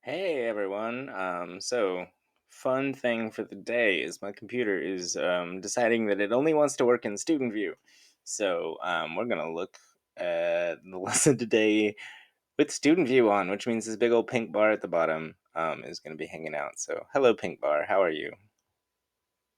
Hey everyone. Fun thing for the day is my computer is deciding that it only wants to work in student view. We're gonna look at the lesson today with student view on, which means this big old pink bar at the bottom is gonna be hanging out. So hello, pink bar. How are you?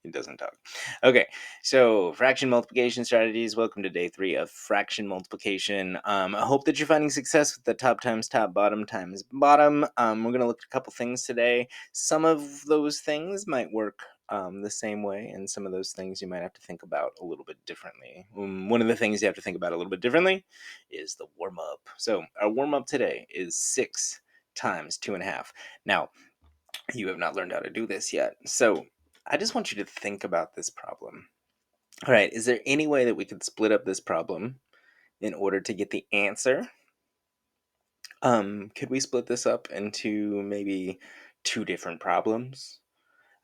It doesn't talk. Okay, so fraction multiplication strategies. Welcome to day 3 of fraction multiplication. I hope that you're finding success with the top times top, bottom times bottom. We're going to look at a couple things today. Some of those things might work the same way, and some of those things you might have to think about a little bit differently. One of the things you have to think about a little bit differently is the warm up. So, our warm up today is 6 times 2.5. Now, you have not learned how to do this yet. So I just want you to think about this problem. All right, is there any way that we could split up this problem in order to get the answer? Could we split this up into maybe two different problems?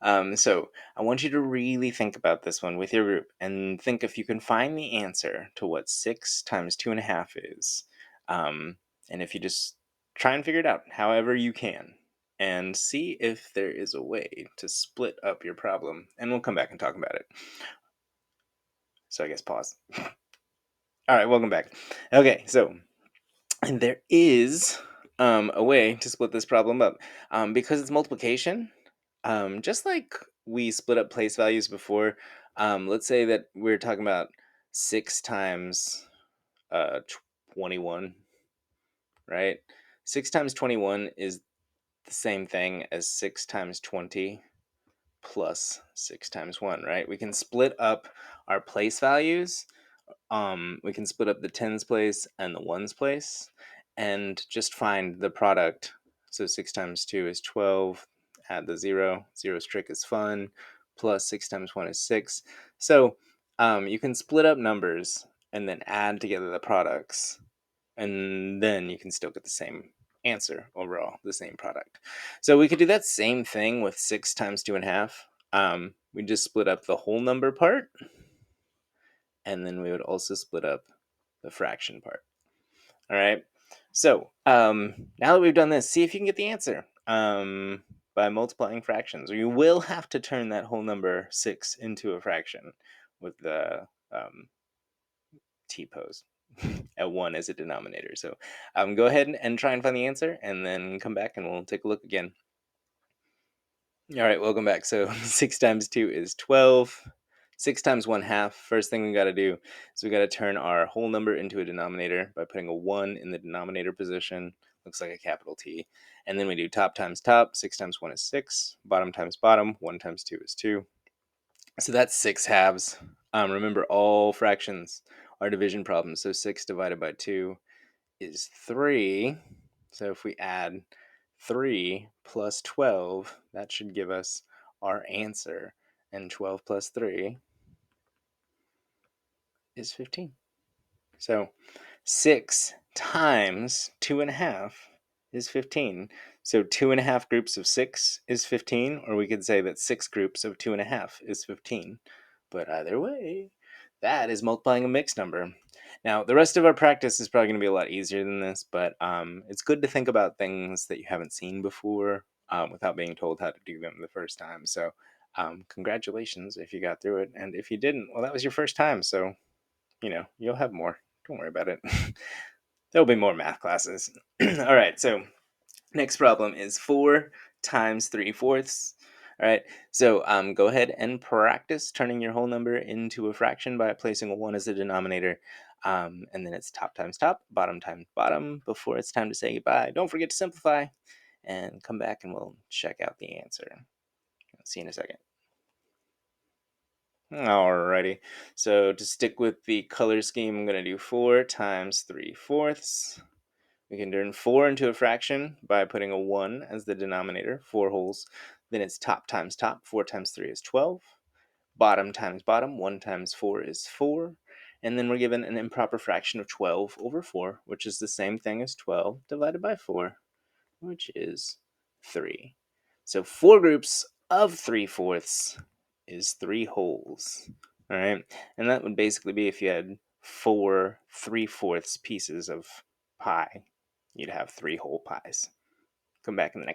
So I want you to really think about this one with your group and think if you can find the answer to what 6 times 2.5 is. Um, and if you just try and figure it out however you can and see if there is a way to split up your problem. And we'll come back and talk about it. So I guess pause. All right, welcome back. Okay, so and there is a way to split this problem up because it's multiplication. Just like we split up place values before, let's say that we're talking about 6 times uh, 21, right? 6 times 21 is the same thing as 6 times 20 plus 6 times 1, right? We can split up our place values. We can split up the tens place and the ones place and just find the product. So 6 times 2 is 12, add the 0, 0's trick is fun, plus 6 times 1 is 6. So you can split up numbers and then add together the products, and then you can still get the same answer overall, the same product. So we could do that same thing with 6 times 2.5. We just split up the whole number part, and then we would also split up the fraction part. All right. So now that we've done this, see if you can get the answer by multiplying fractions. Or you will have to turn that whole number 6 into a fraction with the t-pose at 1 as a denominator. So go ahead and try and find the answer, and then come back and we'll take a look again. All right, welcome back. So 6 times 2 is 12. 6 times 1/2. First thing we got to do is we got to turn our whole number into a denominator by putting a 1 in the denominator position. Looks like a capital T. And then we do top times top. 6 times 1 is 6. Bottom times bottom. 1 times 2 is 2. So that's 6 halves. Remember, all fractions are division problems. So 6 divided by 2 is 3. So if we add 3 plus 12, that should give us our answer. And 12 plus 3 is 15. So 6 times 2.5 is 15. So 2.5 groups of 6 is 15, or we could say that 6 groups of 2.5 is 15. But either way, that is multiplying a mixed number. Now, the rest of our practice is probably going to be a lot easier than this, but it's good to think about things that you haven't seen before without being told how to do them the first time. So congratulations if you got through it. And if you didn't, well, that was your first time. So, you'll have more. Don't worry about it. There'll be more math classes. All right, so next problem is 4 times 3/4. All right, so go ahead and practice turning your whole number into a fraction by placing a 1 as the denominator. And then it's top times top, bottom times bottom before it's time to say goodbye. Don't forget to simplify and come back and we'll check out the answer. See you in a second. Alrighty, so to stick with the color scheme, I'm going to do 4 times 3/4. We can turn 4 into a fraction by putting a 1 as the denominator, 4 wholes. Then it's top times top, 4 times 3 is 12. Bottom times bottom, 1 times 4 is 4. And then we're given an improper fraction of 12 over 4, which is the same thing as 12 divided by 4, which is 3. So 4 groups of 3/4 is 3 wholes. All right, and that would basically be if you had 4 3/4 pieces of pie, you'd have 3 whole pies. Come back in the next